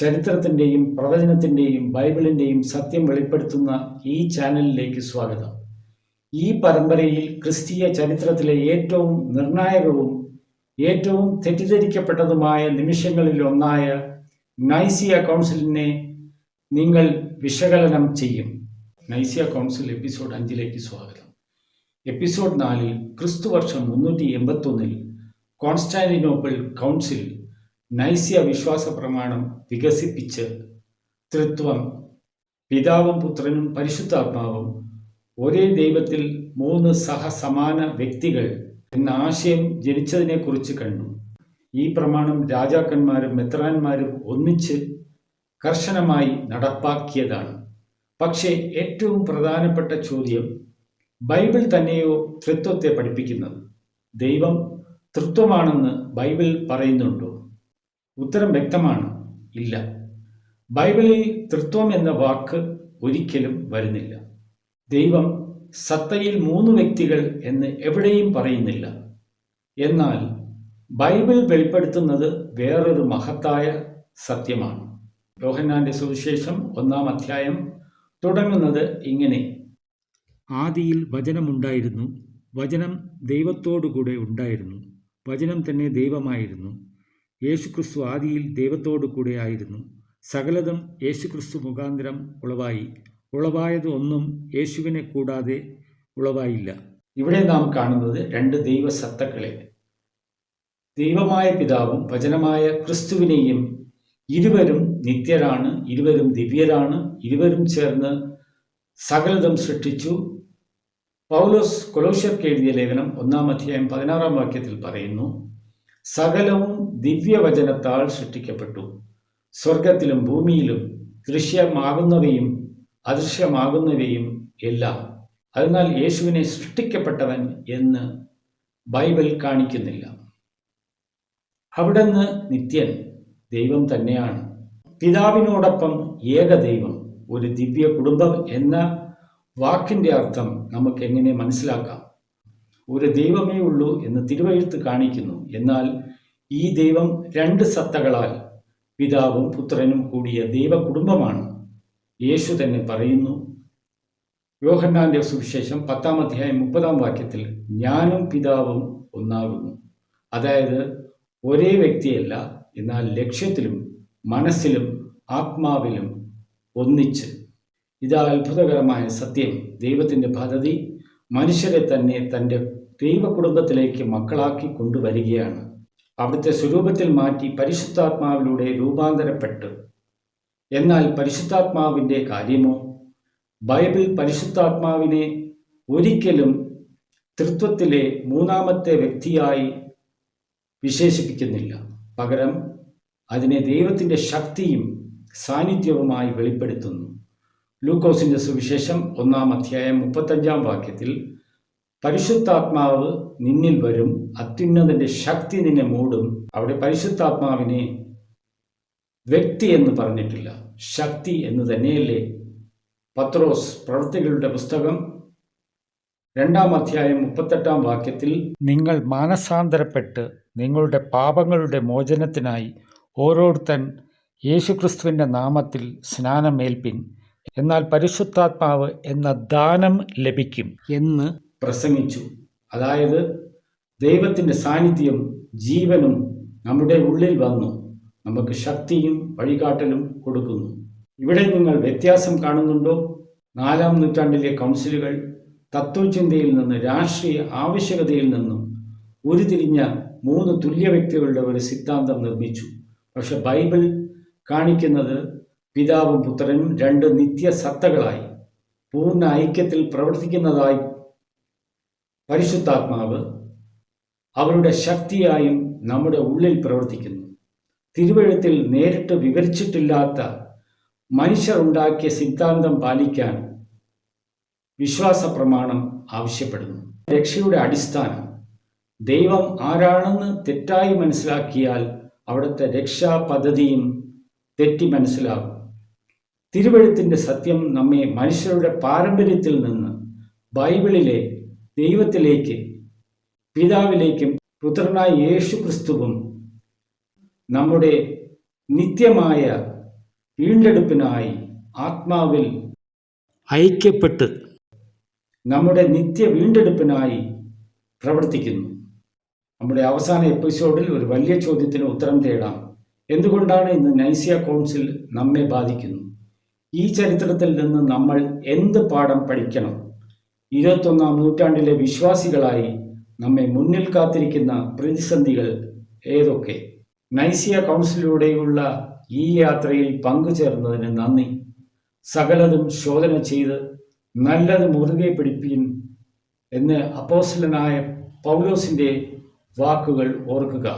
ചരിത്രത്തിൻ്റെയും പ്രവചനത്തിൻ്റെയും ബൈബിളിൻ്റെയും സത്യം വെളിപ്പെടുത്തുന്ന ഈ ചാനലിലേക്ക് സ്വാഗതം. ഈ പരമ്പരയിൽ ക്രിസ്തീയ ചരിത്രത്തിലെ ഏറ്റവും നിർണായകവും ഏറ്റവും തെറ്റിദ്ധരിക്കപ്പെട്ടതുമായ നിമിഷങ്ങളിൽ ഒന്നായ നൈസിയ കൗൺസിലിനെ നിങ്ങൾ വിശകലനം ചെയ്യും. നൈസിയ കൗൺസിൽ എപ്പിസോഡ് 5 സ്വാഗതം. എപ്പിസോഡ് 4 ക്രിസ്തുവർഷം 381 കോൺസ്റ്റാന്റിനോപ്പിൾ കൗൺസിൽ നൈസിയ വിശ്വാസ പ്രമാണം വികസിപ്പിച്ച് ത്രിത്വം, പിതാവും പുത്രനും പരിശുദ്ധാത്മാവും ഒരേ ദൈവത്തിൽ 3 സഹസമാന വ്യക്തികൾ എന്ന ആശയം ജനിച്ചതിനെക്കുറിച്ച് കണ്ടു. ഈ പ്രമാണം രാജാക്കന്മാരും മെത്രാന്മാരും ഒന്നിച്ച് കർശനമായി നടപ്പാക്കിയതാണ്. പക്ഷേ ഏറ്റവും പ്രധാനപ്പെട്ട ചോദ്യം, ബൈബിൾ തന്നെയോ ത്രിത്വത്തെ പഠിപ്പിക്കുന്നത്? ദൈവം ത്രിത്വമാണെന്ന് ബൈബിൾ പറയുന്നുണ്ടോ? ഉത്തരം വ്യക്തമാണ്, ഇല്ല. ബൈബിളിൽ ത്രിത്വം എന്ന വാക്ക് ഒരിക്കലും വരുന്നില്ല. ദൈവം സത്തയിൽ 3 വ്യക്തികൾ എന്ന് എവിടെയും പറയുന്നില്ല. എന്നാൽ ബൈബിൾ വെളിപ്പെടുത്തുന്നത് വേറൊരു മഹത്തായ സത്യമാണ്. യോഹന്നാന്റെ സുവിശേഷം 1-ാം അധ്യായം തുടങ്ങുന്നത് ഇങ്ങനെ: ആദിയിൽ വചനമുണ്ടായിരുന്നു, വചനം ദൈവത്തോടുകൂടെ ഉണ്ടായിരുന്നു, വചനം തന്നെ ദൈവമായിരുന്നു. യേശുക്രിസ്തു ആദിയിൽ ദൈവത്തോടു കൂടെ ആയിരുന്നു. സകലതും യേശുക്രിസ്തു മുഖാന്തരം ഉളവായി. ഉളവായത് ഒന്നും യേശുവിനെ കൂടാതെ ഉളവായില്ല. ഇവിടെ നാം കാണുന്നത് 2 ദൈവസത്തകളെ, ദൈവമായ പിതാവും വചനമായ ക്രിസ്തുവിനെയും. ഇരുവരും നിത്യരാണ്, ഇരുവരും ദിവ്യരാണ്, ഇരുവരും ചേർന്ന് സകലതും സൃഷ്ടിച്ചു. പൗലോസ് കൊലോസ്യർക്ക് എഴുതിയ ലേഖനം 1-ാം അധ്യായം 16-ാം വാക്യത്തിൽ പറയുന്നു, സകലവും ദിവ്യവചനത്താൽ സൃഷ്ടിക്കപ്പെട്ടു, സ്വർഗത്തിലും ഭൂമിയിലും ദൃശ്യമാകുന്നവയും അദൃശ്യമാകുന്നവയും എല്ലാം. അതിനാൽ യേശുവിനെ സൃഷ്ടിക്കപ്പെട്ടവൻ എന്ന് ബൈബിൾ കാണിക്കുന്നില്ല. അവിടുന്ന് നിത്യൻ, ദൈവം തന്നെയാണ്. പിതാവിനോടൊപ്പം ഏകദൈവം, ഒരു ദിവ്യ കുടുംബം എന്ന വാക്കിൻ്റെ അർത്ഥം നമുക്ക് എങ്ങനെ മനസ്സിലാക്കാം? ഒരു ദൈവമേ ഉള്ളൂ എന്ന് തിരുവെഴുത്ത് കാണിക്കുന്നു. എന്നാൽ ഈ ദൈവം 2 സത്തകളാൽ പിതാവും പുത്രനും കൂടിയ ദൈവ കുടുംബമാണ്. യേശു തന്നെ പറയുന്നു, യോഹന്നാന്റെ സുവിശേഷം 10-ാം അധ്യായം 30-ാം വാക്യത്തിൽ, ഞാനും പിതാവും ഒന്നാകുന്നു. അതായത് ഒരേ വ്യക്തിയല്ല, എന്നാൽ ലക്ഷ്യത്തിലും മനസ്സിലും ആത്മാവിലും ഒന്നിച്ച്. ഇതാ അത്ഭുതകരമായ സത്യം. ദൈവത്തിൻ്റെ പദ്ധതി മനുഷ്യരെ തന്നെ തൻ്റെ ദൈവ കുടുംബത്തിലേക്ക് മക്കളാക്കി കൊണ്ടുവരികയാണ്. അവിടുത്തെ സ്വരൂപത്തിൽ മാറ്റി പരിശുദ്ധാത്മാവിലൂടെ രൂപാന്തരപ്പെട്ട്. എന്നാൽ പരിശുദ്ധാത്മാവിൻ്റെ കാര്യമോ? ബൈബിൾ പരിശുദ്ധാത്മാവിനെ ഒരിക്കലും ത്രിത്വത്തിലെ 3-ാമത്തെ വ്യക്തിയായി വിശേഷിപ്പിക്കുന്നില്ല. പകരം അതിനെ ദൈവത്തിൻ്റെ ശക്തിയും സാന്നിധ്യവുമായി വെളിപ്പെടുത്തുന്നു. ലൂക്കോസിന്റെ സുവിശേഷം 1-ാം അധ്യായം 35-ാം വാക്യത്തിൽ, പരിശുദ്ധാത്മാവ് നിന്നിൽ വരും, അത്യുന്നതന്റെ ശക്തി നിന്നെ മൂടും. അവിടെ പരിശുദ്ധാത്മാവിനെ വ്യക്തി എന്ന് പറഞ്ഞിട്ടില്ല, ശക്തി എന്ന് തന്നെയല്ലേ? പത്രോസ് പ്രവൃത്തികളുടെ പുസ്തകം 2-ാം അധ്യായം 38-ാം വാക്യത്തിൽ, നിങ്ങൾ മാനസാന്തരപ്പെട്ട് നിങ്ങളുടെ പാപങ്ങളുടെ മോചനത്തിനായി ഓരോരുത്തൻ യേശുക്രിസ്തുവിൻ്റെ നാമത്തിൽ സ്നാനമേൽപ്പിൻ, എന്നാൽ പരിശുദ്ധാത്മാവ് എന്ന ദാനം ലഭിക്കും എന്ന് പ്രസംഗിച്ചു. അതായത് ദൈവത്തിൻ്റെ സാന്നിധ്യം, ജീവനും നമ്മുടെ ഉള്ളിൽ വന്നു നമുക്ക് ശക്തിയും വഴികാട്ടലും കൊടുക്കുന്നു. ഇവിടെ നിങ്ങൾ വ്യത്യാസം കാണുന്നുണ്ടോ? 4-ാം നൂറ്റാണ്ടിലെ കൗൺസിലുകൾ തത്വചിന്തയിൽ നിന്ന്, രാഷ്ട്രീയ ആവശ്യകതയിൽ നിന്നും ഉരുതിരിഞ്ഞ 3 തുല്യ വ്യക്തികളുടെ ഒരു സിദ്ധാന്തം നിർമ്മിച്ചു. പക്ഷെ ബൈബിൾ കാണിക്കുന്നത് പിതാവും പുത്രനും 2 നിത്യസത്തകളായി പൂർണ്ണ ഐക്യത്തിൽ പ്രവർത്തിക്കുന്നതായി. പരിശുദ്ധാത്മാവ് അവരുടെ ശക്തിയായും നമ്മുടെ ഉള്ളിൽ പ്രവർത്തിക്കുന്നു. തിരുവെഴുത്തിൽ നേരിട്ട് വിവരിച്ചിട്ടില്ലാത്ത മനുഷ്യർ ഉണ്ടാക്കിയ സിദ്ധാന്തം പാലിക്കാൻ വിശ്വാസ പ്രമാണം ആവശ്യപ്പെടുന്നു. രക്ഷയുടെ അടിസ്ഥാനം ദൈവം ആരാണെന്ന് തെറ്റായി മനസ്സിലാക്കിയാൽ അവിടുത്തെ രക്ഷാ പദ്ധതിയും തെറ്റി മനസ്സിലാകും. തിരുവെഴുത്തിൻ്റെ സത്യം നമ്മെ മനുഷ്യരുടെ പാരമ്പര്യത്തിൽ നിന്ന് ബൈബിളിലെ ദൈവത്തിലേക്ക്, പിതാവിലേക്കും പുത്രനായ യേശു ക്രിസ്തുവും നമ്മുടെ നിത്യമായ വീണ്ടെടുപ്പിനായി ആത്മാവിൽ ഐക്യപ്പെട്ട് നമ്മുടെ നിത്യ വീണ്ടെടുപ്പിനായി പ്രവർത്തിക്കുന്നു. നമ്മുടെ അവസാന എപ്പിസോഡിൽ ഒരു വലിയ ചോദ്യത്തിന് ഉത്തരം തേടാം. എന്തുകൊണ്ടാണ് ഇന്ന് നൈസിയ കൗൺസിൽ നമ്മെ ബാധിക്കുന്നു? ഈ ചരിത്രത്തിൽ നിന്ന് നമ്മൾ എന്ത് പാഠം പഠിക്കണം? 21-ാം നൂറ്റാണ്ടിലെ വിശ്വാസികളായി നമ്മെ മുന്നിൽ കാത്തിരിക്കുന്ന പ്രതിസന്ധികൾ ഏതൊക്കെ? നൈസിയ കൗൺസിലൂടെയുള്ള ഈ യാത്രയിൽ പങ്കുചേർന്നതിന് നന്ദി. സകലതും ശോധന ചെയ്ത് നല്ലത് മുറുകെ പിടിപ്പീൻ എന്ന് അപ്പോസ്തലനായ പൗലോസിൻ്റെ വാക്കുകൾ ഓർക്കുക.